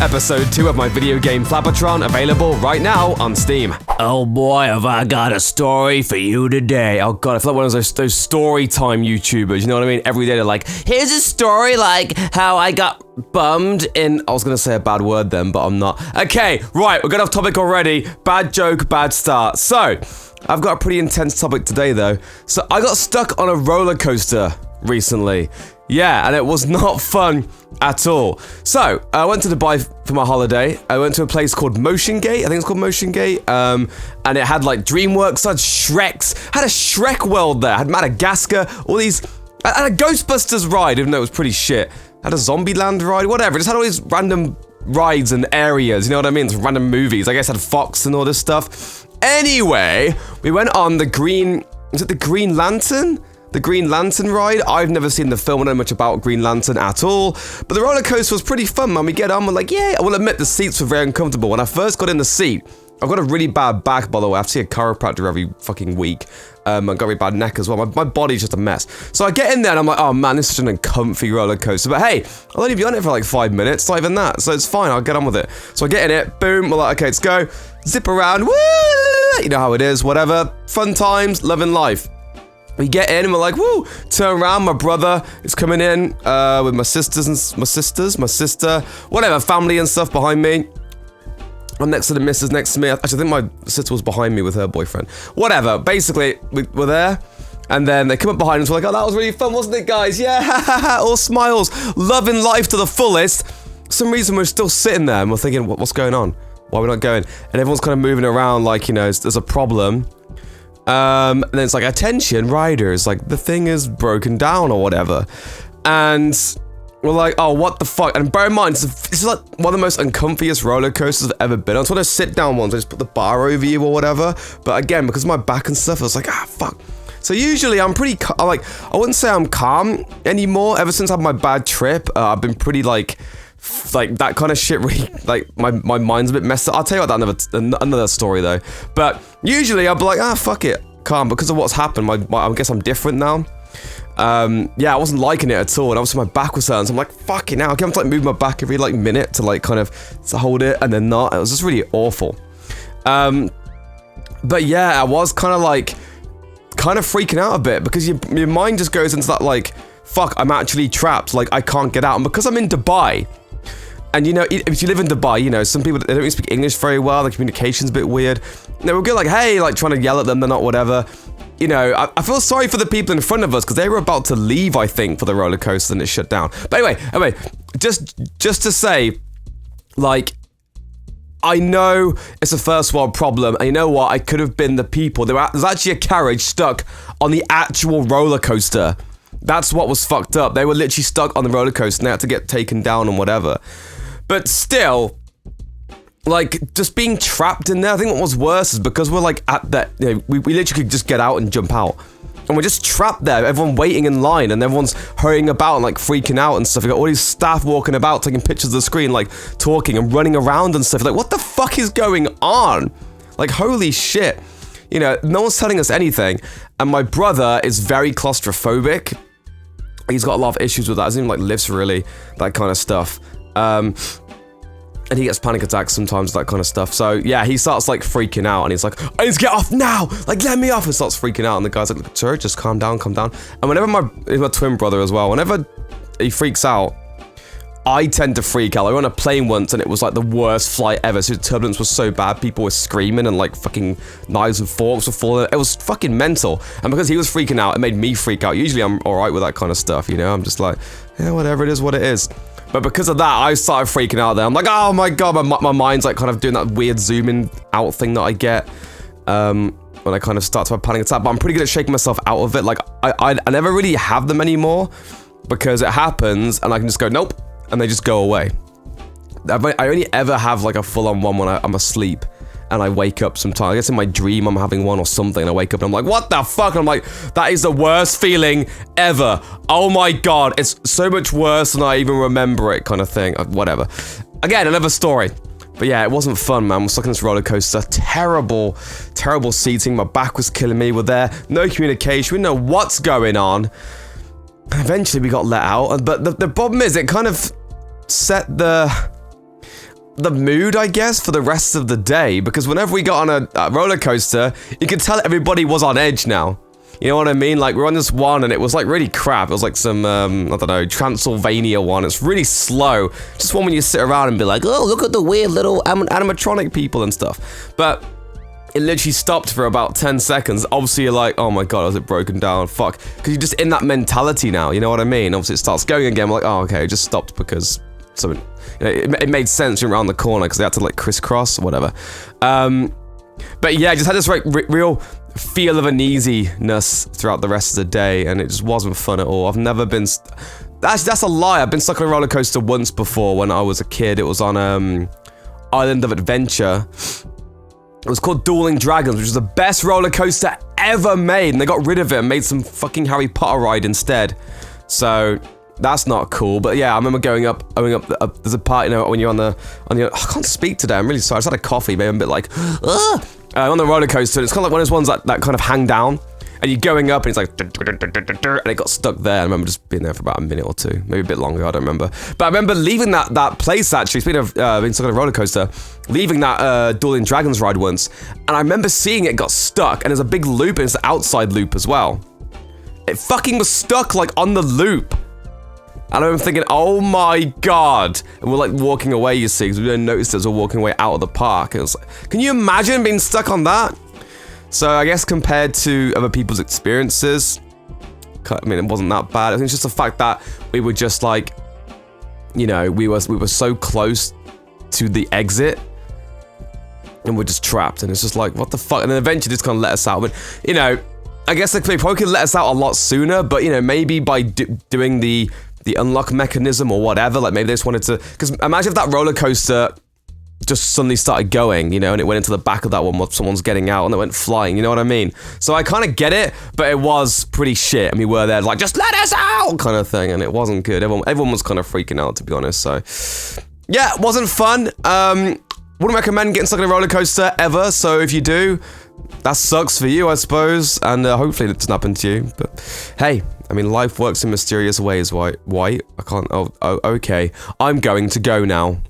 Episode 2 of my video game FLAPPATRON, available right now on Steam. Oh boy, have I got a story for you today. Oh god, I feel like one of those story time YouTubers, you know what I mean? Every day they're like, here's a story like how I got bummed in... I was gonna say a bad word then, but I'm not. Okay, right, we're getting off topic already. Bad joke, bad start. So, I've got a pretty intense topic today though. So, I got stuck on a roller coaster recently. Yeah, and it was not fun at all. So, I went to Dubai for my holiday. I went to a place called Motion Gate. I think it's called Motion Gate. And it had like DreamWorks, had Shrek's, had a Shrek world there, had Madagascar, all these, had a Ghostbusters ride, even though it was pretty shit. Had a Zombieland ride, whatever. It just had all these random rides and areas, you know what I mean? Some random movies. I guess had Fox and all this stuff. Anyway, we went on the Green, is it the Green Lantern? The Green Lantern ride. I've never seen the film, I don't know much about Green Lantern at all, but the roller coaster was pretty fun, man. We get on, we're like, yeah, I will admit the seats were very uncomfortable. When I first got in the seat, I've got a really bad back, by the way. I have to see a chiropractor every fucking week. I've got a really bad neck as well. My body's just a mess. So I get in there and I'm like, oh man, this is such an uncomfy roller coaster. But hey, I'll only be on it for like 5 minutes, not even that. So it's fine, I'll get on with it. So I get in it, boom, we're like, okay, let's go. Zip around, woo! You know how it is, whatever. Fun times, loving life. We get in and we're like, woo! Turn around, my brother is coming in with my sister, whatever, family and stuff behind me. I'm next to the missus next to me. Actually, I think my sister was behind me with her boyfriend. Whatever, basically, we're there. And then they come up behind us, we're like, oh, that was really fun, wasn't it, guys? Yeah, all smiles, loving life to the fullest. For some reason, we're still sitting there and we're thinking, what's going on? Why are we not going? And everyone's kind of moving around like, you know, there's a problem. And then it's like, attention, riders, like, the thing is broken down or whatever. And we're like, oh, what the fuck? And bear in mind, this is like one of the most uncomfiest roller coasters I've ever been on. It's one of those sit-down ones, I just put the bar over you or whatever. But again, because of my back and stuff, I was like, ah, fuck. So usually I'm pretty, I wouldn't say I'm calm anymore. Ever since I had my bad trip, I've been pretty like that kind of shit really, like, my mind's a bit messed up. I'll tell you about that another story though. But usually I'll be like, ah, fuck it, calm. Because of what's happened, I guess I'm different now. Yeah, I wasn't liking it at all, and obviously my back was hurting, so I'm like, fucking hell, I kept like moving my back every like minute to like kind of to hold it and then not. It was just really awful. But yeah, I was kind of freaking out a bit because your mind just goes into that like, fuck, I'm actually trapped, like I can't get out. And because I'm in Dubai, and you know, if you live in Dubai, you know, some people, they don't even speak English very well, the communication's a bit weird. They were good like, hey, like trying to yell at them, they're not whatever. You know, I feel sorry for the people in front of us because they were about to leave, I think, for the roller coaster and it shut down. But anyway, just to say, like, I know it's a first world problem, and you know what? I could have been the people. There's actually a carriage stuck on the actual roller coaster. That's what was fucked up. They were literally stuck on the roller coaster and they had to get taken down and whatever. But still, like, just being trapped in there, I think what was worse is because we're like at that, you know, we literally could just get out and jump out. And we're just trapped there, everyone waiting in line and everyone's hurrying about and like freaking out and stuff. You got all these staff walking about, taking pictures of the screen, like talking and running around and stuff. Like, what the fuck is going on? Like, holy shit. You know, no one's telling us anything. And my brother is very claustrophobic. He's got a lot of issues with that. He doesn't even like lifts really, that kind of stuff. And he gets panic attacks sometimes, that kind of stuff. So yeah, he starts like freaking out and he's like, I need to get off now! Like, let me off! And starts freaking out. And the guy's like, sir, just calm down, calm down. And whenever he's my twin brother as well, whenever he freaks out, I tend to freak out. I went on a plane once and it was like the worst flight ever. So the turbulence was so bad, people were screaming and like fucking knives and forks were falling. It was fucking mental. And because he was freaking out, it made me freak out. Usually I'm alright with that kind of stuff, you know? I'm just like, yeah, whatever, it is what it is. But because of that, I started freaking out there. I'm like, oh my god, my mind's like kind of doing that weird zooming out thing that I get when I kind of start to have panic attack. But I'm pretty good at shaking myself out of it. Like, I never really have them anymore because it happens and I can just go, nope, and they just go away. I only ever have like a full-on one when I'm asleep and I wake up sometimes. I guess in my dream I'm having one or something and I wake up and I'm like, what the fuck? And I'm like, that is the worst feeling ever. Oh my god, it's so much worse than I even remember it, kind of thing. Whatever. Again, another story. But yeah, it wasn't fun, man. We're stuck in this roller coaster. Terrible seating. My back was killing me. We're there. No communication. We didn't know what's going on. Eventually we got let out. But the problem is, it kind of set the... the mood, I guess, for the rest of the day, because whenever we got on a roller coaster, you could tell everybody was on edge now. You know what I mean? Like, we're on this one, and it was, like, really crap. It was, like, some, I don't know, Transylvania one. It's really slow. Just one when you sit around and be like, oh, look at the weird little animatronic people and stuff. But it literally stopped for about 10 seconds. Obviously, you're like, oh my god, is it broken down? Fuck. Because you're just in that mentality now, you know what I mean? Obviously, it starts going again. We're like, oh, okay, it just stopped because something, you know, it made sense from around the corner because they had to, like, crisscross or whatever. But yeah, I just had this, like, real feel of uneasiness throughout the rest of the day, and it just wasn't fun at all. I've never been... That's a lie. I've been stuck on a roller coaster once before when I was a kid. It was on Island of Adventure. It was called Dueling Dragons, which was the best roller coaster ever made, and they got rid of it and made some fucking Harry Potter ride instead. So that's not cool. But yeah, I remember going up. There's a part, you know, when you're on the. I can't speak today. I'm really sorry. I just had a coffee. Maybe I'm a bit like, on the roller coaster. It's kind of like one of those ones that kind of hang down, and you're going up, and it's like, and it got stuck there. I remember just being there for about a minute or two, maybe a bit longer. I don't remember. But I remember leaving that place actually. Speaking of being stuck on a roller coaster, leaving that Dueling Dragons ride once, and I remember seeing it got stuck, and there's a big loop, and it's the outside loop as well. It fucking was stuck like on the loop. And I remember thinking, oh my god. And we're like walking away, you see, because we didn't notice as we're walking away out of the park. It was like, can you imagine being stuck on that? So I guess compared to other people's experiences, I mean, it wasn't that bad. I think it's just the fact that we were just like, you know, we were so close to the exit, and we're just trapped. And it's just like, what the fuck? And then eventually just kind of let us out. But, you know, I guess they probably could let us out a lot sooner, but, you know, maybe by doing the unlock mechanism or whatever, like maybe they just wanted to, because imagine if that roller coaster just suddenly started going, you know, and it went into the back of that one while someone's getting out and it went flying, you know what I mean? So I kind of get it, but it was pretty shit, and we were there like, just let us out kind of thing, and it wasn't good. Everyone was kind of freaking out, to be honest. So yeah, it wasn't fun. Wouldn't recommend getting stuck in a roller coaster ever, so if you do, that sucks for you, I suppose, and hopefully it doesn't happen to you. But hey, I mean, life works in mysterious ways, White. I can't... Oh, okay. I'm going to go now.